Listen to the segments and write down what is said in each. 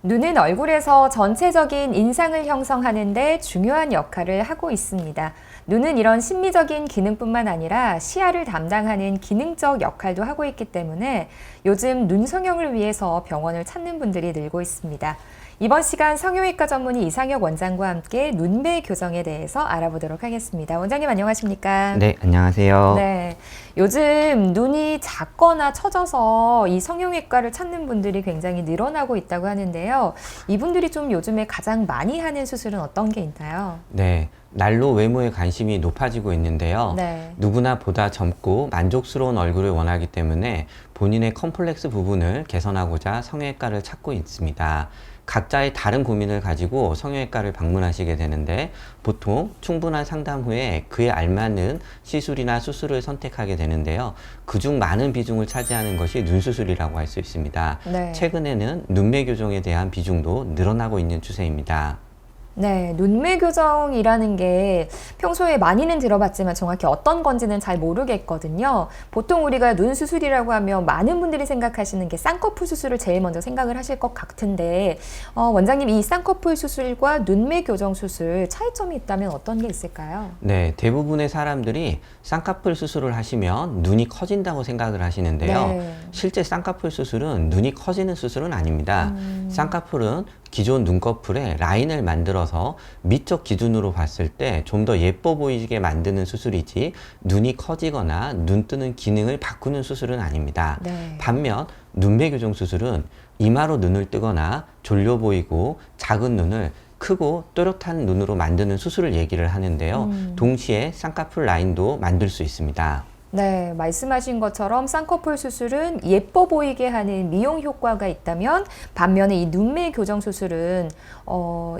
눈은 얼굴에서 전체적인 인상을 형성하는 데 중요한 역할을 하고 있습니다. 눈은 이런 심미적인 기능뿐만 아니라 시야를 담당하는 기능적 역할도 하고 있기 때문에 요즘 눈 성형을 위해서 병원을 찾는 분들이 늘고 있습니다. 이번 시간 성형외과 전문의 이상혁 원장과 함께 눈매 교정에 대해서 알아보도록 하겠습니다. 원장님 안녕하십니까? 네, 안녕하세요. 네, 요즘 눈이 작거나 처져서 이 성형외과를 찾는 분들이 굉장히 늘어나고 있다고 하는데요. 이분들이 좀 요즘에 가장 많이 하는 수술은 어떤 게 있나요? 네, 날로 외모에 관심이 높아지고 있는데요. 네. 누구나 보다 젊고 만족스러운 얼굴을 원하기 때문에 본인의 컴플렉스 부분을 개선하고자 성형외과를 찾고 있습니다. 각자의 다른 고민을 가지고 성형외과를 방문하시게 되는데 보통 충분한 상담 후에 그에 알맞는 시술이나 수술을 선택하게 되는데요. 그중 많은 비중을 차지하는 것이 눈수술이라고 할 수 있습니다. 네. 최근에는 눈매 교정에 대한 비중도 늘어나고 있는 추세입니다. 네, 눈매 교정이라는 게 평소에 많이는 들어봤지만 정확히 어떤 건지는 잘 모르겠거든요. 보통 우리가 눈 수술이라고 하면 많은 분들이 생각하시는 게 쌍꺼풀 수술을 제일 먼저 생각을 하실 것 같은데 원장님 이 쌍꺼풀 수술과 눈매 교정 수술 차이점이 있다면 어떤 게 있을까요? 네, 대부분의 사람들이 쌍꺼풀 수술을 하시면 눈이 커진다고 생각을 하시는데요. 네. 실제 쌍꺼풀 수술은 눈이 커지는 수술은 아닙니다. 쌍꺼풀은 기존 눈꺼풀에 라인을 만들어서 미적 기준으로 봤을 때 좀 더 예뻐 보이게 만드는 수술이지 눈이 커지거나 눈 뜨는 기능을 바꾸는 수술은 아닙니다. 네. 반면 눈매 교정 수술은 이마로 눈을 뜨거나 졸려 보이고 작은 눈을 크고 또렷한 눈으로 만드는 수술을 얘기를 하는데요. 동시에 쌍꺼풀 라인도 만들 수 있습니다. 네, 말씀하신 것처럼 쌍꺼풀 수술은 예뻐 보이게 하는 미용 효과가 있다면 반면에 이 눈매 교정 수술은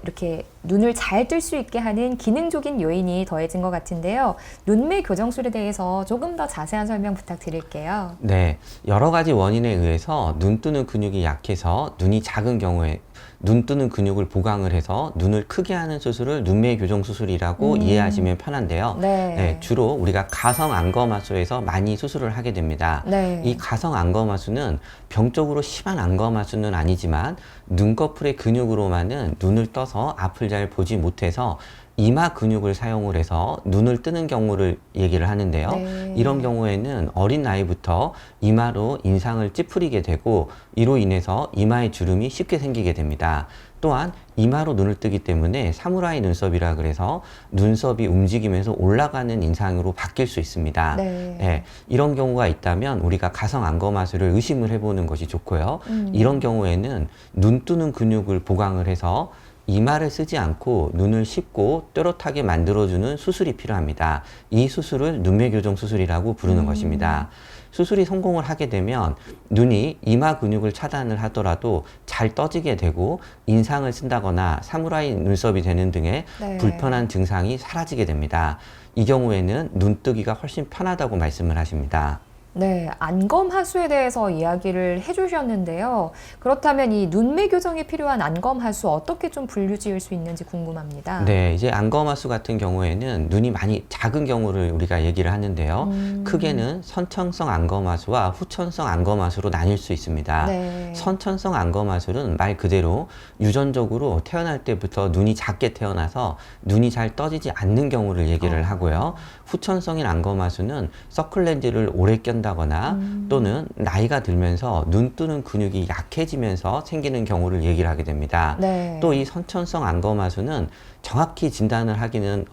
이렇게 눈을 잘 뜰 수 있게 하는 기능적인 요인이 더해진 것 같은데요. 눈매 교정 수술에 대해서 조금 더 자세한 설명 부탁드릴게요. 네, 여러 가지 원인에 의해서 눈 뜨는 근육이 약해서 눈이 작은 경우에 눈 뜨는 근육을 보강을 해서 눈을 크게 하는 수술을 눈매 교정 수술이라고 이해하시면 편한데요. 네. 네, 주로 우리가 가성 안검하수에서 많이 수술을 하게 됩니다. 네. 이 가성 안검하수는 병적으로 심한 안검하수는 아니지만 눈꺼풀의 근육으로만은 눈을 떠서 앞을 잘 보지 못해서 이마 근육을 사용을 해서 눈을 뜨는 경우를 얘기를 하는데요. 네. 이런 경우에는 어린 나이부터 이마로 인상을 찌푸리게 되고 이로 인해서 이마에 주름이 쉽게 생기게 됩니다. 또한 이마로 눈을 뜨기 때문에 사무라이 눈썹이라 그래서 눈썹이 움직이면서 올라가는 인상으로 바뀔 수 있습니다. 네. 네, 이런 경우가 있다면 우리가 가성 안검하수를 의심을 해보는 것이 좋고요. 이런 경우에는 눈 뜨는 근육을 보강을 해서 이마를 쓰지 않고 눈을 쉽고 또렷하게 만들어주는 수술이 필요합니다. 이 수술을 눈매 교정 수술이라고 부르는 것입니다. 수술이 성공을 하게 되면 눈이 이마 근육을 차단을 하더라도 잘 떠지게 되고 인상을 쓴다거나 사무라이 눈썹이 되는 등의 네. 불편한 증상이 사라지게 됩니다. 이 경우에는 눈 뜨기가 훨씬 편하다고 말씀을 하십니다. 네, 안검하수에 대해서 이야기를 해주셨는데요. 그렇다면 이 눈매 교정에 필요한 안검하수 어떻게 좀 분류 지을 수 있는지 궁금합니다. 네, 이제 안검하수 같은 경우에는 눈이 많이 작은 경우를 우리가 얘기를 하는데요. 크게는 선천성 안검하수와 후천성 안검하수로 나뉠 수 있습니다. 네. 선천성 안검하수는 말 그대로 유전적으로 태어날 때부터 눈이 작게 태어나서 눈이 잘 떠지지 않는 경우를 얘기를 하고요. 후천성인 안검하수는 서클렌즈를 오래 낀다거나 또는 나이가 들면서 눈 뜨는 근육이 약해지면서 생기는 경우를 얘기를 하게 됩니다. 네. 또 이 선천성 안검하수는 정확히 진단을 하기는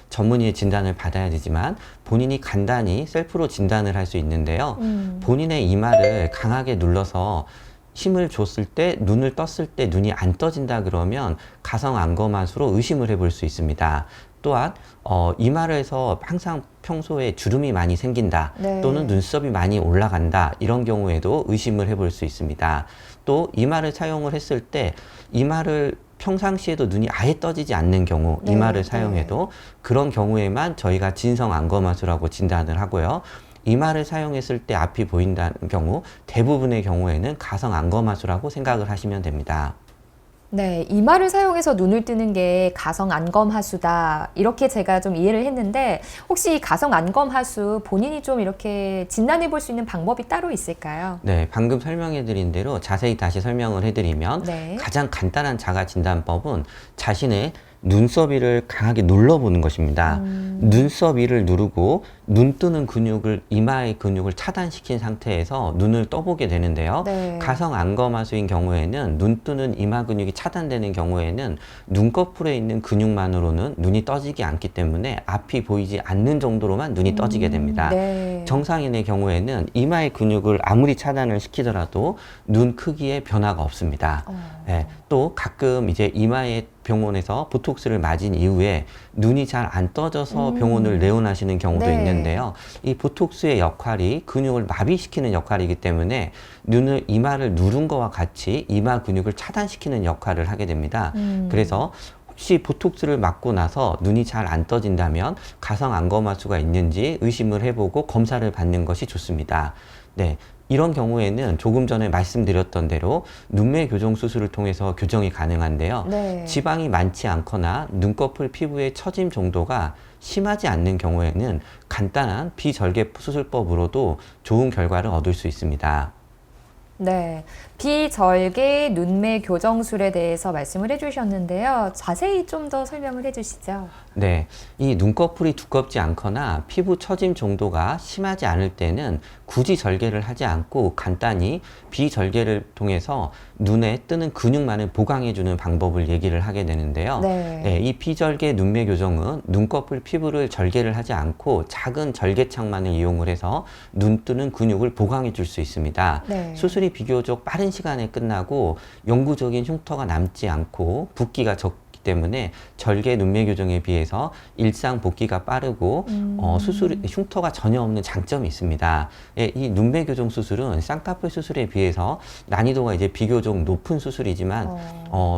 전문의의 진단을 받아야 되지만 본인이 간단히 셀프로 진단을 할 수 있는데요. 본인의 이마를 강하게 눌러서 힘을 줬을 때 눈을 떴을 때 눈이 안 떠진다 그러면 가성 안검하수로 의심을 해볼 수 있습니다. 또한 이마에서 항상 평소에 주름이 많이 생긴다 네. 또는 눈썹이 많이 올라간다 이런 경우에도 의심을 해볼 수 있습니다. 또 이마를 사용을 했을 때 이마를 평상시에도 눈이 아예 떠지지 않는 경우 네, 이마를 네. 사용해도 그런 경우에만 저희가 진성 안검하수라고 진단을 하고요. 이마를 사용했을 때 앞이 보인다는 경우 대부분의 경우에는 가성 안검하수라고 생각을 하시면 됩니다. 네, 이마를 사용해서 눈을 뜨는 게 가성 안검하수다. 이렇게 제가 좀 이해를 했는데 혹시 이 가성 안검하수 본인이 좀 이렇게 진단해 볼 수 있는 방법이 따로 있을까요? 네, 방금 설명해 드린 대로 자세히 다시 설명을 해드리면 네. 가장 간단한 자가 진단법은 자신의 눈썹위를 강하게 눌러보는 것입니다. 눈썹 위를 누르고 눈 뜨는 근육을, 이마의 근육을 차단시킨 상태에서 눈을 떠보게 되는데요. 네. 가성 안검하수인 경우에는 눈 뜨는 이마 근육이 차단되는 경우에는 눈꺼풀에 있는 근육만으로는 눈이 떠지지 않기 때문에 앞이 보이지 않는 정도로만 눈이 떠지게 됩니다. 네. 정상인의 경우에는 이마의 근육을 아무리 차단을 시키더라도 눈 크기에 변화가 없습니다. 네, 또 가끔 이제 이마의 병원에서 보톡스를 맞은 이후에 눈이 잘 안 떠져서 병원을 내원하시는 경우도 네. 있는데요. 이 보톡스의 역할이 근육을 마비시키는 역할이기 때문에 눈을, 이마를 누른 것과 같이 이마 근육을 차단시키는 역할을 하게 됩니다. 그래서 혹시 보톡스를 맞고 나서 눈이 잘 안 떠진다면 가성 안검하수가 있는지 의심을 해보고 검사를 받는 것이 좋습니다. 네. 이런 경우에는 조금 전에 말씀드렸던 대로 눈매 교정 수술을 통해서 교정이 가능한데요. 네. 지방이 많지 않거나 눈꺼풀 피부의 처짐 정도가 심하지 않는 경우에는 간단한 비절개 수술법으로도 좋은 결과를 얻을 수 있습니다. 네, 비절개 눈매 교정술에 대해서 말씀을 해주셨는데요. 자세히 좀 더 설명을 해주시죠. 네, 이 눈꺼풀이 두껍지 않거나 피부 처짐 정도가 심하지 않을 때는 굳이 절개를 하지 않고 간단히 비절개를 통해서 눈에 뜨는 근육만을 보강해주는 방법을 얘기를 하게 되는데요. 네. 이 비절개 눈매 교정은 눈꺼풀 피부를 절개를 하지 않고 작은 절개창만을 이용을 해서 눈 뜨는 근육을 보강해줄 수 있습니다. 네. 수술이 비교적 빠른 시간에 끝나고 영구적인 흉터가 남지 않고 붓기가 적기 때문에 절개 눈매 교정에 비해서 일상 복귀가 빠르고 수술 흉터가 전혀 없는 장점이 있습니다. 이 눈매 교정 수술은 쌍꺼풀 수술에 비해서 난이도가 이제 비교적 높은 수술이지만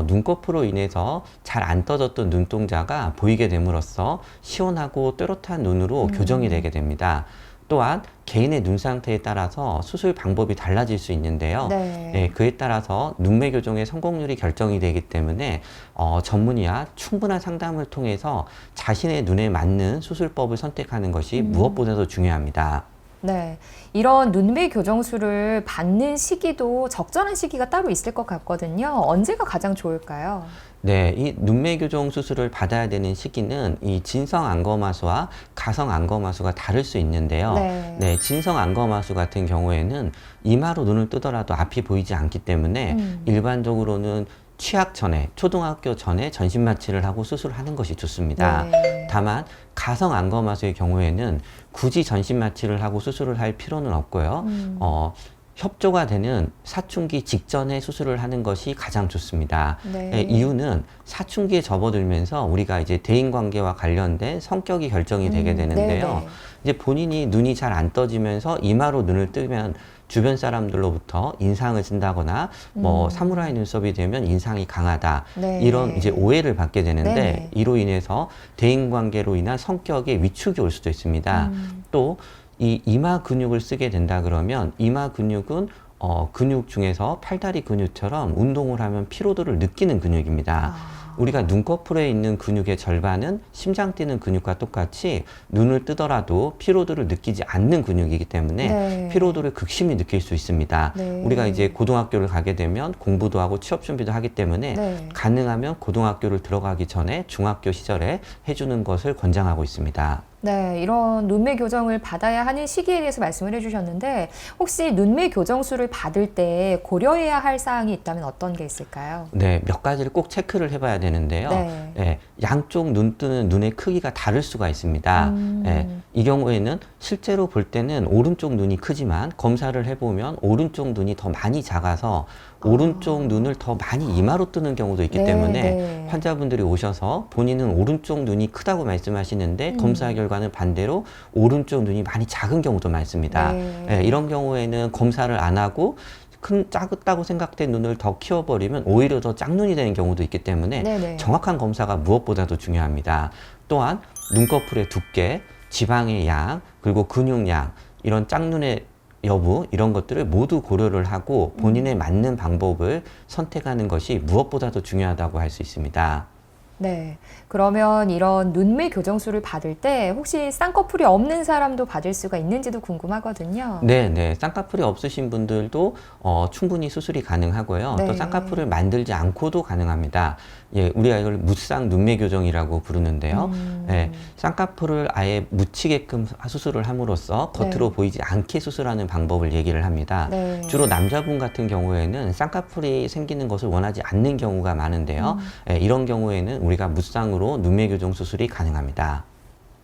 눈꺼풀로 인해서 잘 안 떠졌던 눈동자가 보이게 됨으로써 시원하고 또렷한 눈으로 교정이 되게 됩니다. 또한 개인의 눈 상태에 따라서 수술 방법이 달라질 수 있는데요. 네. 그에 따라서 눈매 교정의 성공률이 결정이 되기 때문에 전문의와 충분한 상담을 통해서 자신의 눈에 맞는 수술법을 선택하는 것이 무엇보다도 중요합니다. 네, 이런 눈매 교정술을 받는 시기도 적절한 시기가 따로 있을 것 같거든요. 언제가 가장 좋을까요? 네, 이 눈매 교정 수술을 받아야 되는 시기는 이 진성 안검하수와 가성 안검하수가 다를 수 있는데요. 네. 진성 안검하수 같은 경우에는 이마로 눈을 뜨더라도 앞이 보이지 않기 때문에 일반적으로는 취학 전에, 초등학교 전에 전신 마취를 하고 수술하는 것이 좋습니다. 네. 다만 가성 안검하수의 경우에는 굳이 전신 마취를 하고 수술을 할 필요는 없고요. 협조가 되는 사춘기 직전에 수술을 하는 것이 가장 좋습니다. 네. 이유는 사춘기에 접어들면서 우리가 이제 대인관계와 관련된 성격이 결정이 되게 되는데요. 네네. 이제 본인이 눈이 잘 안 떠지면서 이마로 눈을 뜨면 주변 사람들로부터 인상을 쓴다거나 뭐 사무라이 눈썹이 되면 인상이 강하다. 네. 이런 이제 오해를 받게 되는데 네네. 이로 인해서 대인관계로 인한 성격에 위축이 올 수도 있습니다. 또 이 이마 근육을 쓰게 된다 그러면 이마 근육은 근육 중에서 팔다리 근육처럼 운동을 하면 피로도를 느끼는 근육입니다. 우리가 눈꺼풀에 있는 근육의 절반은 심장 뛰는 근육과 똑같이 눈을 뜨더라도 피로도를 느끼지 않는 근육이기 때문에 네. 피로도를 극심히 느낄 수 있습니다. 네. 우리가 이제 고등학교를 가게 되면 공부도 하고 취업 준비도 하기 때문에 네. 가능하면 고등학교를 들어가기 전에 중학교 시절에 해주는 것을 권장하고 있습니다. 네, 이런 눈매 교정을 받아야 하는 시기에 대해서 말씀을 해주셨는데 혹시 눈매 교정술을 받을 때 고려해야 할 사항이 있다면 어떤 게 있을까요? 네, 몇 가지를 꼭 체크를 해봐야 되는데요. 네. 양쪽 눈 뜨는 눈의 크기가 다를 수가 있습니다. 이 경우에는 실제로 볼 때는 오른쪽 눈이 크지만 검사를 해보면 오른쪽 눈이 더 많이 작아서 오른쪽 눈을 더 많이 이마로 뜨는 경우도 있기 네, 때문에 네. 환자분들이 오셔서 본인은 오른쪽 눈이 크다고 말씀하시는데 검사 결과는 반대로 오른쪽 눈이 많이 작은 경우도 많습니다. 네. 이런 경우에는 검사를 안 하고 작다고 생각된 눈을 더 키워버리면 오히려 더 짝눈이 되는 경우도 있기 때문에 네네. 정확한 검사가 무엇보다도 중요합니다. 또한 눈꺼풀의 두께, 지방의 양, 그리고 근육량, 이런 짝눈의 여부 이런 것들을 모두 고려를 하고 본인에 맞는 방법을 선택하는 것이 무엇보다도 중요하다고 할 수 있습니다. 네. 그러면 이런 눈매 교정술을 받을 때 혹시 쌍꺼풀이 없는 사람도 받을 수가 있는지도 궁금하거든요. 네. 쌍꺼풀이 없으신 분들도 충분히 수술이 가능하고요. 네. 또 쌍꺼풀을 만들지 않고도 가능합니다. 예, 우리가 이걸 무쌍 눈매 교정이라고 부르는데요. 예, 쌍꺼풀을 아예 묻히게끔 수술을 함으로써 겉으로 네. 보이지 않게 수술하는 방법을 얘기를 합니다. 네. 주로 남자분 같은 경우에는 쌍꺼풀이 생기는 것을 원하지 않는 경우가 많은데요. 예, 이런 경우에는 우리가 무쌍으로 눈매 교정 수술이 가능합니다.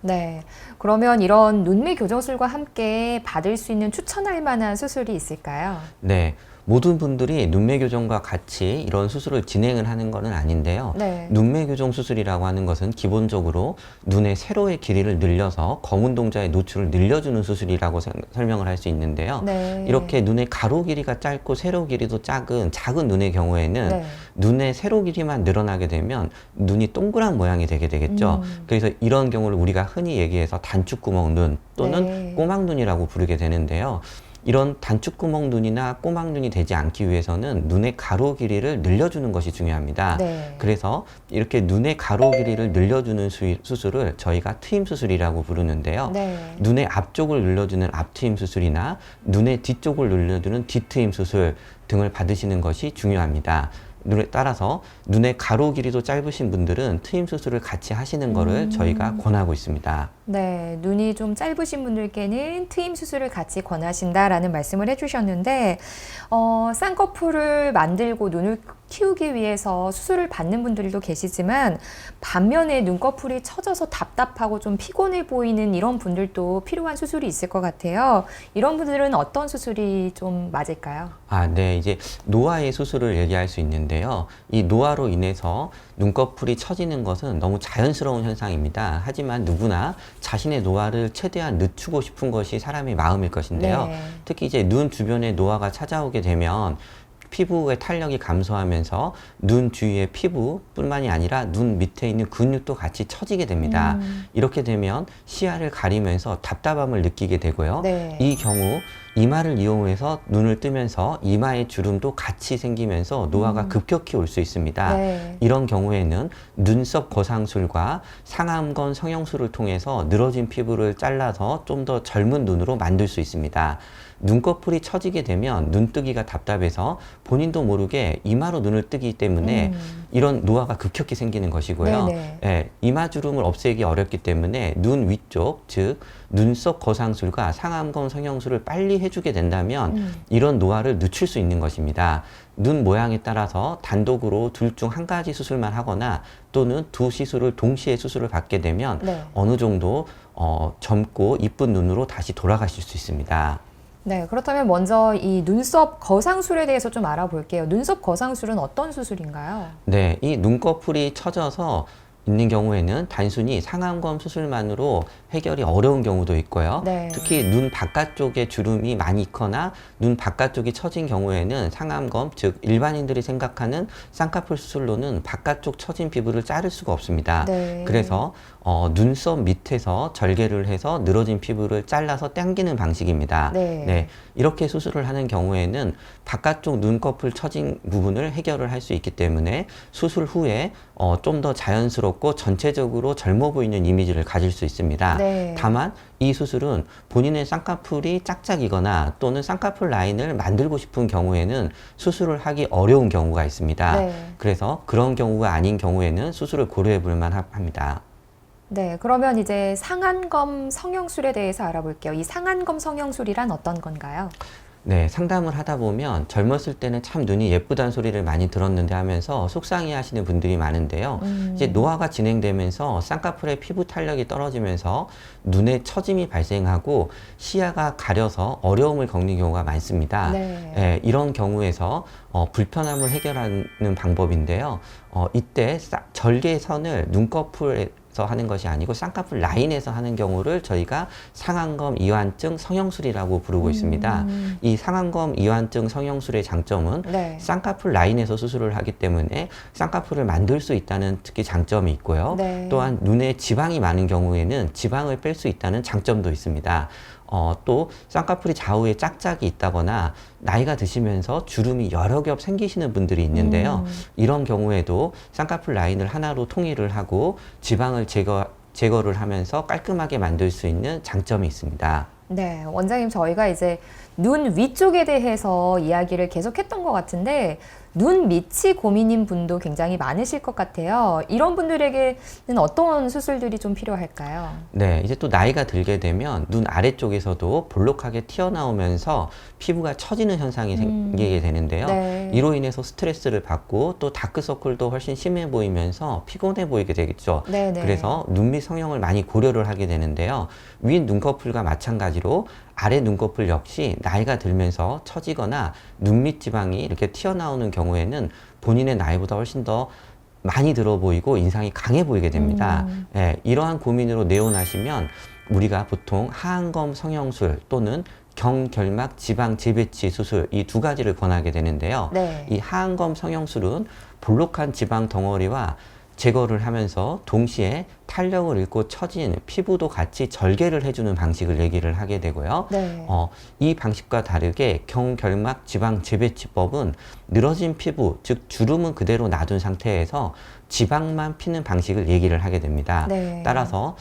네. 그러면 이런 눈매 교정술과 함께 받을 수 있는 추천할 만한 수술이 있을까요? 네. 모든 분들이 눈매 교정과 같이 이런 수술을 진행을 하는 것은 아닌데요. 네. 눈매 교정 수술이라고 하는 것은 기본적으로 눈의 세로의 길이를 늘려서 검은 동자의 노출을 늘려주는 수술이라고 설명을 할 수 있는데요. 네. 이렇게 눈의 가로 길이가 짧고 세로 길이도 작은 눈의 경우에는 네. 눈의 세로 길이만 늘어나게 되면 눈이 동그란 모양이 되게 되겠죠. 그래서 이런 경우를 우리가 흔히 얘기해서 단축구멍 눈 또는 네. 꼬막눈이라고 부르게 되는데요. 이런 단축구멍 눈이나 꼬막 눈이 되지 않기 위해서는 눈의 가로 길이를 늘려주는 것이 중요합니다. 네. 그래서 이렇게 눈의 가로 길이를 늘려주는 수술을 저희가 트임 수술이라고 부르는데요. 네. 눈의 앞쪽을 눌러주는 앞트임 수술이나 눈의 뒤쪽을 눌러주는 뒤트임 수술 등을 받으시는 것이 중요합니다. 눈에 따라서 눈의 가로 길이도 짧으신 분들은 트임 수술을 같이 하시는 것을 저희가 권하고 있습니다. 네, 눈이 좀 짧으신 분들께는 트임 수술을 같이 권하신다라는 말씀을 해주셨는데, 쌍꺼풀을 만들고 눈을 키우기 위해서 수술을 받는 분들도 계시지만, 반면에 눈꺼풀이 처져서 답답하고 좀 피곤해 보이는 이런 분들도 필요한 수술이 있을 것 같아요. 이런 분들은 어떤 수술이 좀 맞을까요? 네. 이제 노화의 수술을 얘기할 수 있는데요. 이 노화로 인해서 눈꺼풀이 처지는 것은 너무 자연스러운 현상입니다. 하지만 누구나 자신의 노화를 최대한 늦추고 싶은 것이 사람의 마음일 것인데요. 네. 특히 이제 눈 주변에 노화가 찾아오게 되면 피부의 탄력이 감소하면서 눈 주위의 피부뿐만이 아니라 눈 밑에 있는 근육도 같이 처지게 됩니다. 이렇게 되면 시야를 가리면서 답답함을 느끼게 되고요. 네. 이 경우 이마를 이용해서 눈을 뜨면서 이마의 주름도 같이 생기면서 노화가 급격히 올 수 있습니다. 네. 이런 경우에는 눈썹 거상술과 상암건 성형술을 통해서 늘어진 피부를 잘라서 좀 더 젊은 눈으로 만들 수 있습니다. 눈꺼풀이 처지게 되면 눈뜨기가 답답해서 본인도 모르게 이마로 눈을 뜨기 때문에 이런 노화가 급격히 생기는 것이고요. 네네. 예, 이마주름을 없애기 어렵기 때문에 눈 위쪽, 즉 눈썹 거상술과 상암건 성형술을 빨리 해주게 된다면 이런 노화를 늦출 수 있는 것입니다. 눈 모양에 따라서 단독으로 둘 중 한 가지 수술만 하거나 또는 두 시술을 동시에 수술을 받게 되면 네. 어느 정도 젊고 이쁜 눈으로 다시 돌아가실 수 있습니다. 네, 그렇다면 먼저 이 눈썹 거상술에 대해서 좀 알아볼게요. 눈썹 거상술은 어떤 수술인가요? 네, 이 눈꺼풀이 처져서 있는 경우에는 단순히 상암검 수술만으로 해결이 어려운 경우도 있고요. 네. 특히 눈 바깥쪽에 주름이 많이 있거나 눈 바깥쪽이 처진 경우에는 상암검, 즉 일반인들이 생각하는 쌍꺼풀 수술로는 바깥쪽 처진 피부를 자를 수가 없습니다. 네. 그래서 눈썹 밑에서 절개를 해서 늘어진 피부를 잘라서 당기는 방식입니다. 네. 이렇게 수술을 하는 경우에는 바깥쪽 눈꺼풀 처진 부분을 해결을 할 수 있기 때문에 수술 후에 좀 더 자연스럽고 전체적으로 젊어 보이는 이미지를 가질 수 있습니다. 네. 다만 이 수술은 본인의 쌍꺼풀이 짝짝이거나 또는 쌍꺼풀 라인을 만들고 싶은 경우에는 수술을 하기 어려운 경우가 있습니다. 네. 그래서 그런 경우가 아닌 경우에는 수술을 고려해 볼 만합니다. 네, 그러면 이제 상안검 성형술에 대해서 알아볼게요. 이 상안검 성형술이란 어떤 건가요? 네, 상담을 하다 보면 젊었을 때는 참 눈이 예쁘다는 소리를 많이 들었는데 하면서 속상해 하시는 분들이 많은데요. 이제 노화가 진행되면서 쌍꺼풀의 피부 탄력이 떨어지면서 눈에 처짐이 발생하고 시야가 가려서 어려움을 겪는 경우가 많습니다. 네. 이런 경우에서 불편함을 해결하는 방법인데요. 이때 절개선을 눈꺼풀에 하는 것이 아니고 쌍꺼풀 라인에서 하는 경우를 저희가 상안검 이완증 성형술이라고 부르고 있습니다. 이 상안검 이완증 성형술의 장점은 네. 쌍꺼풀 라인에서 수술을 하기 때문에 쌍꺼풀을 만들 수 있다는 특히 장점이 있고요. 네. 또한 눈에 지방이 많은 경우에는 지방을 뺄 수 있다는 장점도 있습니다. 또 쌍꺼풀이 좌우에 짝짝이 있다거나 나이가 드시면서 주름이 여러 겹 생기시는 분들이 있는데요. 이런 경우에도 쌍꺼풀 라인을 하나로 통일을 하고 지방을 제거를 하면서 깔끔하게 만들 수 있는 장점이 있습니다. 네, 원장님, 저희가 이제 눈 위쪽에 대해서 이야기를 계속했던 것 같은데 눈 밑이 고민인 분도 굉장히 많으실 것 같아요. 이런 분들에게는 어떤 수술들이 좀 필요할까요? 네, 이제 또 나이가 들게 되면 눈 아래쪽에서도 볼록하게 튀어나오면서 피부가 처지는 현상이 생기게 되는데요. 네. 이로 인해서 스트레스를 받고 또 다크서클도 훨씬 심해 보이면서 피곤해 보이게 되겠죠. 네네. 그래서 눈밑 성형을 많이 고려를 하게 되는데요. 윗 눈꺼풀과 마찬가지로 아래 눈꺼풀 역시 나이가 들면서 처지거나 눈밑 지방이 이렇게 튀어나오는 경우에는 본인의 나이보다 훨씬 더 많이 들어 보이고 인상이 강해 보이게 됩니다. 예, 이러한 고민으로 내원하시면 우리가 보통 하안검 성형술 또는 경결막 지방 재배치 수술 이 두 가지를 권하게 되는데요. 네. 이 하안검 성형술은 볼록한 지방 덩어리와 제거를 하면서 동시에 탄력을 잃고 처진 피부도 같이 절개를 해주는 방식을 얘기를 하게 되고요. 네. 이 방식과 다르게 경결막 지방 재배치법은 늘어진 피부, 즉 주름은 그대로 놔둔 상태에서 지방만 피는 방식을 얘기를 하게 됩니다. 네. 따라서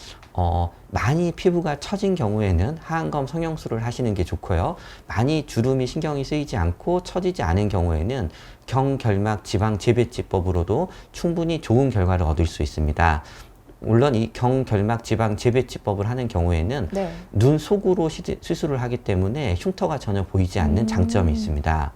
많이 피부가 처진 경우에는 하안검 성형술을 하시는 게 좋고요. 많이 주름이 신경이 쓰이지 않고 처지지 않은 경우에는 경결막 지방 재배치법으로도 충분히 좋은 결과를 얻을 수 있습니다. 물론 이 경결막 지방 재배치법을 하는 경우에는 네. 눈 속으로 시술을 하기 때문에 흉터가 전혀 보이지 않는 장점이 있습니다.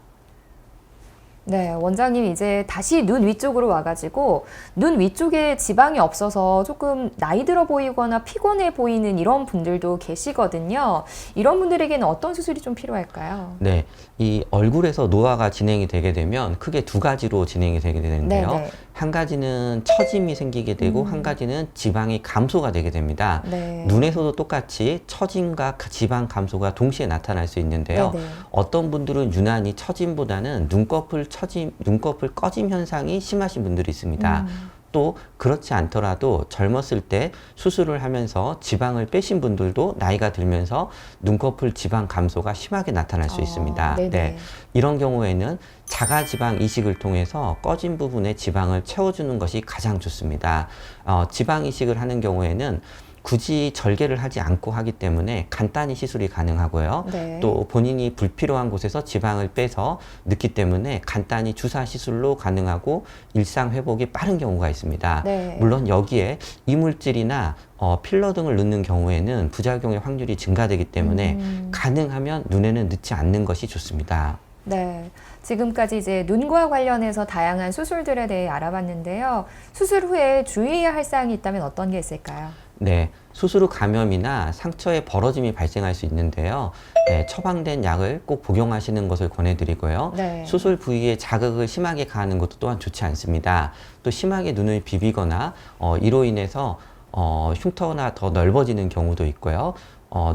네, 원장님 이제 다시 눈 위쪽으로 와가지고 눈 위쪽에 지방이 없어서 조금 나이 들어 보이거나 피곤해 보이는 이런 분들도 계시거든요. 이런 분들에게는 어떤 수술이 좀 필요할까요? 네, 이 얼굴에서 노화가 진행이 되게 되면 크게 두 가지로 진행이 되게 되는데요. 네네. 한 가지는 처짐이 생기게 되고 한 가지는 지방이 감소가 되게 됩니다. 네. 눈에서도 똑같이 처짐과 지방 감소가 동시에 나타날 수 있는데요. 네네. 어떤 분들은 유난히 처짐보다는 눈꺼풀 꺼짐 현상이 심하신 분들이 있습니다. 또 그렇지 않더라도 젊었을 때 수술을 하면서 지방을 빼신 분들도 나이가 들면서 눈꺼풀 지방 감소가 심하게 나타날 수 있습니다. 네네. 네. 이런 경우에는 자가지방 이식을 통해서 꺼진 부분에 지방을 채워주는 것이 가장 좋습니다. 지방 이식을 하는 경우에는 굳이 절개를 하지 않고 하기 때문에 간단히 시술이 가능하고요. 네. 또 본인이 불필요한 곳에서 지방을 빼서 넣기 때문에 간단히 주사 시술로 가능하고 일상 회복이 빠른 경우가 있습니다. 네. 물론 여기에 이물질이나 필러 등을 넣는 경우에는 부작용의 확률이 증가되기 때문에 가능하면 눈에는 넣지 않는 것이 좋습니다. 네. 지금까지 이제 눈과 관련해서 다양한 수술들에 대해 알아봤는데요. 수술 후에 주의해야 할 사항이 있다면 어떤 게 있을까요? 네, 수술 후 감염이나 상처에 벌어짐이 발생할 수 있는데요. 네, 처방된 약을 꼭 복용하시는 것을 권해드리고요. 네. 수술 부위에 자극을 심하게 가하는 것도 또한 좋지 않습니다. 또 심하게 눈을 비비거나 이로 인해서 흉터나 더 넓어지는 경우도 있고요.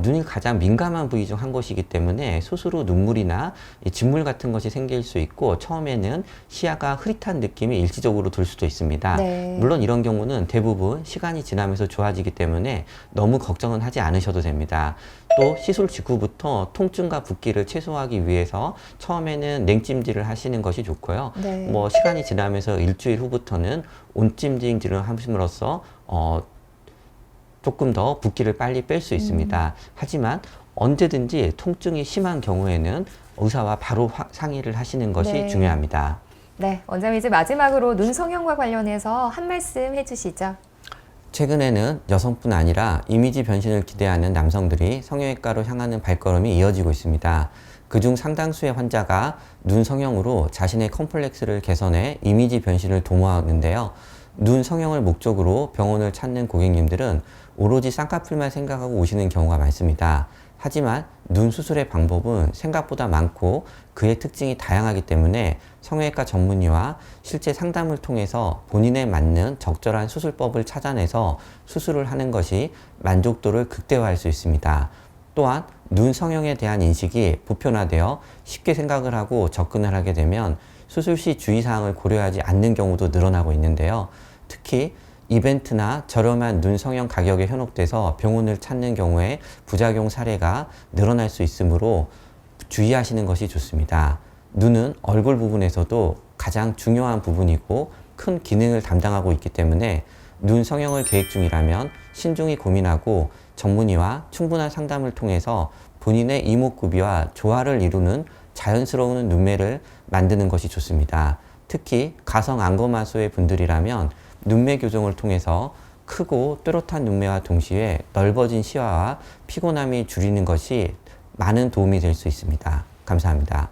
눈이 가장 민감한 부위 중 한 곳이기 때문에 수술 후 눈물이나 진물 같은 것이 생길 수 있고 처음에는 시야가 흐릿한 느낌이 일시적으로 들 수도 있습니다. 네. 물론 이런 경우는 대부분 시간이 지나면서 좋아지기 때문에 너무 걱정은 하지 않으셔도 됩니다. 또 시술 직후부터 통증과 붓기를 최소화하기 위해서 처음에는 냉찜질을 하시는 것이 좋고요. 네. 뭐 시간이 지나면서 일주일 후부터는 온찜질을 하심으로써 조금 더 붓기를 빨리 뺄 수 있습니다. 하지만 언제든지 통증이 심한 경우에는 의사와 바로 상의를 하시는 것이 네. 중요합니다. 네, 원장님 이제 마지막으로 눈 성형과 관련해서 한 말씀 해주시죠. 최근에는 여성뿐 아니라 이미지 변신을 기대하는 남성들이 성형외과로 향하는 발걸음이 이어지고 있습니다. 그중 상당수의 환자가 눈 성형으로 자신의 컴플렉스를 개선해 이미지 변신을 도모하는데요. 눈 성형을 목적으로 병원을 찾는 고객님들은 오로지 쌍꺼풀만 생각하고 오시는 경우가 많습니다. 하지만 눈 수술의 방법은 생각보다 많고 그의 특징이 다양하기 때문에 성형외과 전문의와 실제 상담을 통해서 본인에 맞는 적절한 수술법을 찾아내서 수술을 하는 것이 만족도를 극대화할 수 있습니다. 또한 눈 성형에 대한 인식이 보편화되어 쉽게 생각을 하고 접근을 하게 되면 수술 시 주의사항을 고려하지 않는 경우도 늘어나고 있는데요. 특히 이벤트나 저렴한 눈 성형 가격에 현혹돼서 병원을 찾는 경우에 부작용 사례가 늘어날 수 있으므로 주의하시는 것이 좋습니다. 눈은 얼굴 부분에서도 가장 중요한 부분이고 큰 기능을 담당하고 있기 때문에 눈 성형을 계획 중이라면 신중히 고민하고 전문의와 충분한 상담을 통해서 본인의 이목구비와 조화를 이루는 자연스러운 눈매를 만드는 것이 좋습니다. 특히 가성 안검하수의 분들이라면 눈매 교정을 통해서 크고 또렷한 눈매와 동시에 넓어진 시야와 피곤함이 줄이는 것이 많은 도움이 될 수 있습니다. 감사합니다.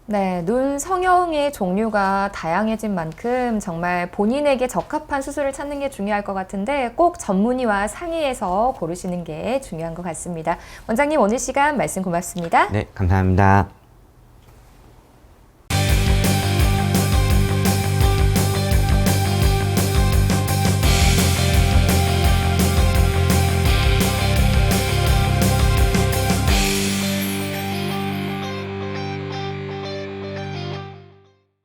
네, 눈 성형의 종류가 다양해진 만큼 정말 본인에게 적합한 수술을 찾는 게 중요할 것 같은데 꼭 전문의와 상의해서 고르시는 게 중요한 것 같습니다. 원장님 오늘 시간 말씀 고맙습니다. 네, 감사합니다.